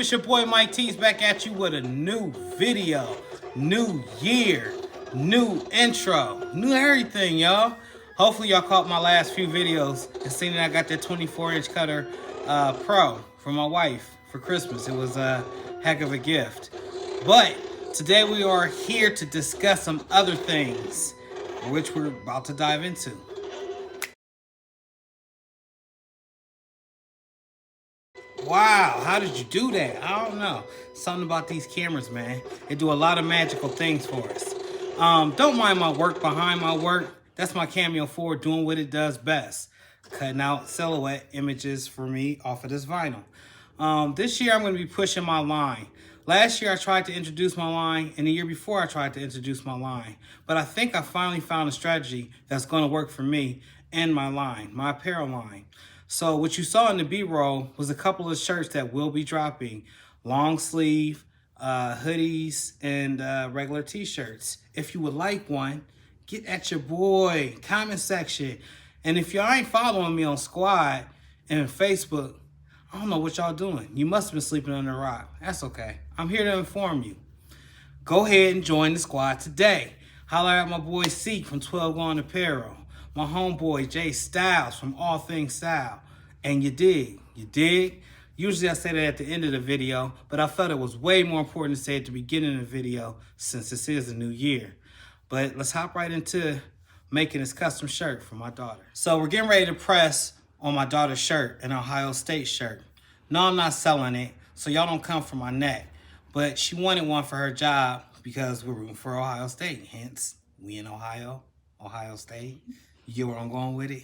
It's your boy Mike T's back at you with a new video, new year, new intro, new everything, y'all. Hopefully y'all caught my last few videos and seen that I got that 24-inch cutter Pro for my wife for Christmas. It was a heck of a gift. But today we are here to discuss some other things, which we're about to dive into. Wow, how did you do that? I don't know. Something about these cameras, man. They do a lot of magical things for us. Don't mind my work behind my work. That's my Cameo 4 doing what it does best. Cutting out silhouette images for me off of this vinyl. This year I'm going to be pushing my line. Last year I tried to introduce my line, and the year before I tried to introduce my line. But I think I finally found a strategy that's going to work for me and my line, my apparel line. So what you saw in the BRoll was a couple of shirts that will be dropping. Long sleeve, hoodies, and regular t-shirts. If you would like one, get at your boy, comment section. And if y'all ain't following me on Squad and Facebook, I don't know what y'all doing. You must have been sleeping under a rock. That's okay. I'm here to inform you. Go ahead and join the squad today. Holler at my boy C from 12 Gone Apparel. My homeboy Jay Styles from All Things Style. And you dig? Usually I say that at the end of the video, but I felt it was way more important to say at the beginning of the video since this is a new year. But let's hop right into making this custom shirt for my daughter. So we're getting ready to press on my daughter's shirt, an Ohio State shirt. No, I'm not selling it, so y'all don't come for my neck. But she wanted one for her job because we're rooting for Ohio State. Hence, we in Ohio, Ohio State. You get where I'm going with it?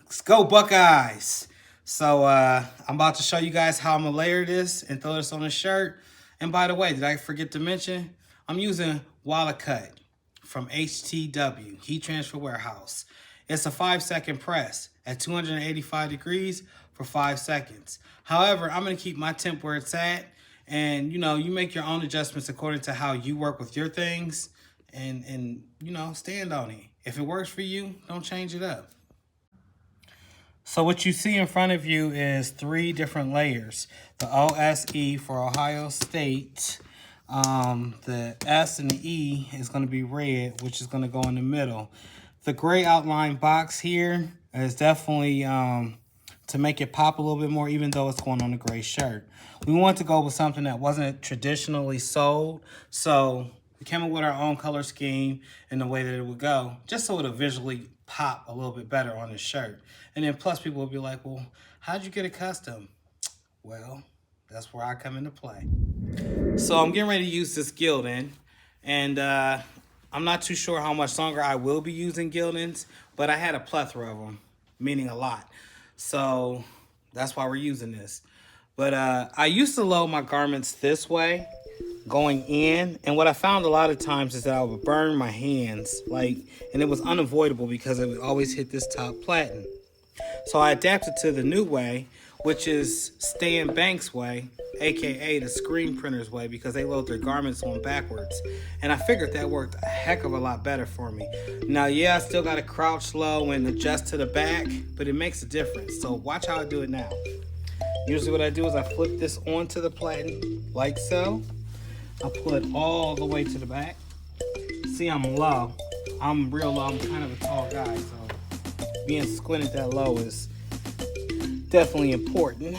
Let's go, Buckeyes. So I'm about to show you guys how I'm gonna layer this and throw this on the shirt. And by the way, did I forget to mention, I'm using Wallet Cut from HTV, Heat Transfer Warehouse. It's a 5-second press at 285 degrees for 5 seconds. However, I'm gonna keep my temp where it's at. And you know, you make your own adjustments according to how you work with your things and you know, stand on it. If it works for you, don't change it up. So what you see in front of you is 3 different layers. The OSE for Ohio State. The S and the E is going to be red, which is going to go in the middle. The gray outline box here is definitely to make it pop a little bit more, even though it's going on a gray shirt. We want to go with something that wasn't traditionally sold, so we came up with our own color scheme and the way that it would go, just so it'll visually pop a little bit better on the shirt. And then plus people will be like, well, how'd you get it custom? Well, that's where I come into play. So I'm getting ready to use this gilding, and I'm not too sure how much longer I will be using gildings, but I had a plethora of them, meaning a lot. So that's why we're using this. But I used to load my garments this way, going in, and what I found a lot of times is that I would burn my hands, and it was unavoidable because it would always hit this top platen. So I adapted to the new way, which is Stan Banks' way, aka the screen printer's way, because they load their garments on backwards. And I figured that worked a heck of a lot better for me. Now, yeah, I still got to crouch low and adjust to the back, but it makes a difference. So watch how I do it now. Usually what I do is I flip this onto the platen like so. I pull it all the way to the back. See, I'm low. I'm real low. I'm kind of a tall guy, so being squinted that low is definitely important.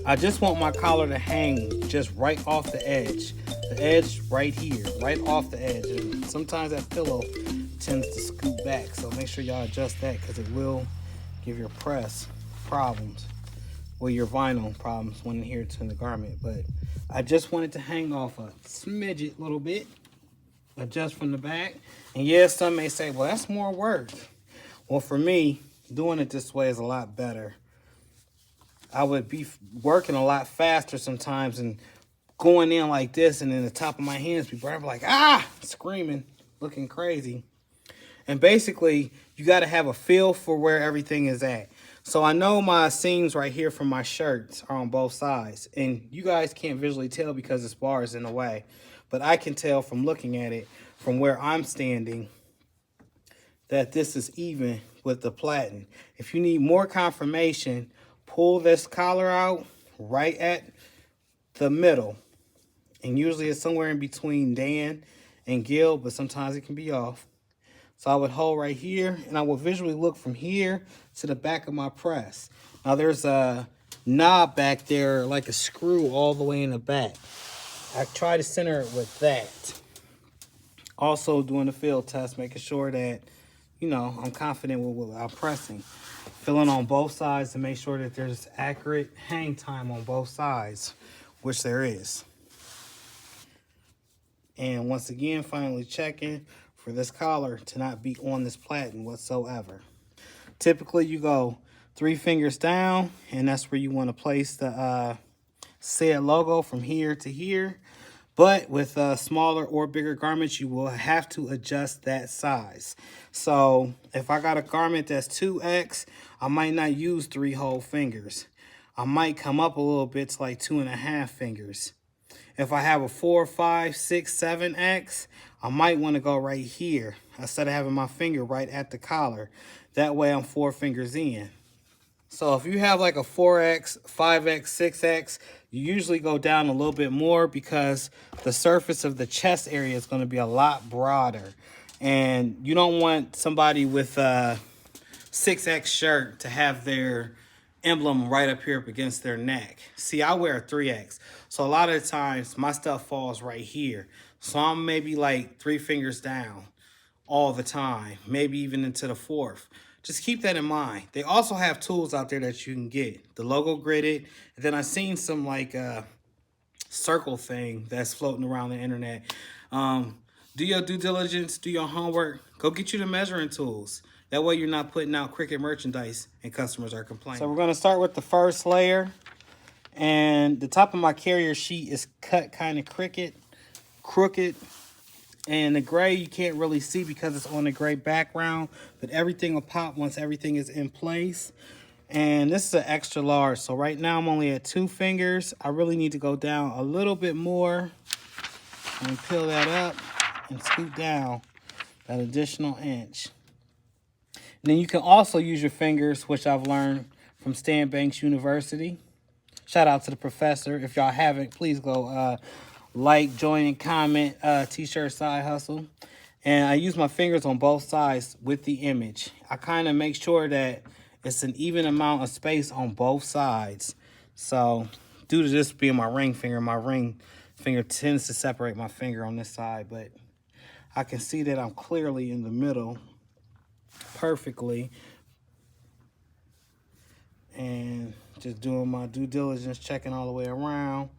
I just want my collar to hang just right off the edge. The edge right here, right off the edge. And sometimes that pillow tends to scoot back, so make sure y'all adjust that because it will give your press problems. Well, your vinyl problems when adhered to the garment. But I just wanted to hang off a smidget little bit. Adjust from the back. And yes, some may say, well, that's more work. Well, for me, doing it this way is a lot better. I would be working a lot faster sometimes and going in like this, and then the top of my hands be burning, like, screaming, looking crazy. And basically, you got to have a feel for where everything is at. So I know my seams right here from my shirts are on both sides, and you guys can't visually tell because this bar is in the way, but I can tell from looking at it from where I'm standing that this is even with the platen. If you need more confirmation, pull this collar out, right at the middle. And usually it's somewhere in between Dan and Gil, but sometimes it can be off. So I would hold right here, and I would visually look from here to the back of my press. Now there's a knob back there, like a screw all the way in the back. I try to center it with that. Also doing the field test, making sure that, you know, I'm confident with what I'm pressing. Filling on both sides to make sure that there's accurate hang time on both sides, which there is. And once again, finally checking for this collar to not be on this platen whatsoever. Typically, you go 3 fingers down, and that's where you want to place the said logo from here to here. But with smaller or bigger garments, you will have to adjust that size. So if I got a garment that's 2X, I might not use 3 whole fingers. I might come up a little bit to like 2.5 fingers. If I have a 4, 5, 6, 7X, I might want to go right here instead of having my finger right at the collar. That way I'm 4 fingers in. So if you have like a 4X, 5X, 6X, you usually go down a little bit more because the surface of the chest area is going to be a lot broader. And you don't want somebody with a 6X shirt to have their emblem right up here up against their neck. See, I wear a 3X. So a lot of the times my stuff falls right here. So I'm maybe like 3 fingers down all the time, maybe even into the 4th. Just keep that in mind. They also have tools out there that you can get. The logo gridded. And then I've seen some like circle thing that's floating around the internet. Do your due diligence, do your homework. Go get you the measuring tools. That way you're not putting out Cricket merchandise and customers are complaining. So we're going to start with the first layer. And the top of my carrier sheet is cut kind of crooked. And the gray you can't really see because it's on a gray background. But everything will pop once everything is in place. And this is an extra large. So right now I'm only at 2 fingers. I really need to go down a little bit more. And peel that up and scoot down that additional inch. And then you can also use your fingers, which I've learned from Stan Banks University. Shout out to the professor. If y'all haven't, please go like, join, and comment T-shirt side hustle. And I use my fingers on both sides with the image. I kind of make sure that it's an even amount of space on both sides. So due to this being my ring finger tends to separate my finger on this side, but I can see that I'm clearly in the middle perfectly. And just doing my due diligence, checking all the way around.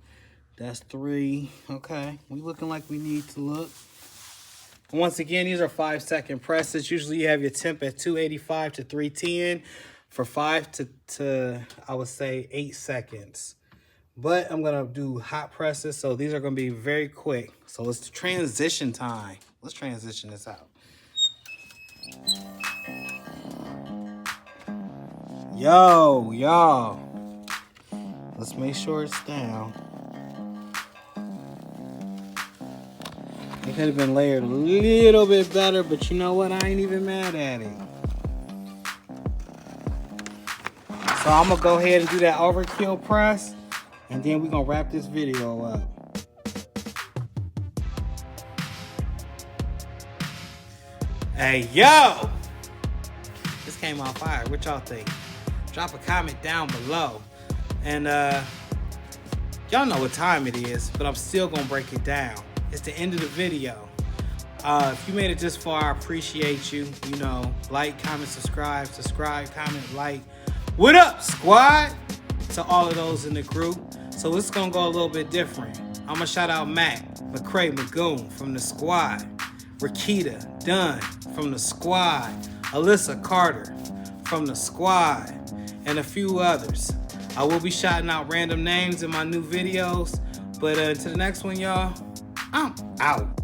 That's 3. Okay, we looking like we need to look. Once again, these are 5-second presses. Usually you have your temp at 285 to 310 for 5 to I would say 8 seconds. But I'm gonna do hot presses, so these are gonna be very quick. So it's transition time. Let's transition this out. Yo, y'all. Let's make sure it's down. It could have been layered a little bit better, but you know what? I ain't even mad at it. So I'm gonna go ahead and do that overkill press, and then we're gonna wrap this video up. Hey, yo! This came on fire. What y'all think? Drop a comment down below. And y'all know what time it is, but I'm still gonna break it down. It's the end of the video. If you made it this far, I appreciate you. You know, like, comment, subscribe, comment, like. What up, squad? To all of those in the group. So it's gonna go a little bit different. I'm gonna shout out Matt, McCray, Magoon from the squad. Rakita Dunn from the squad. Alyssa Carter from the squad. And a few others. I will be shouting out random names in my new videos. But until the next one, y'all, I'm out.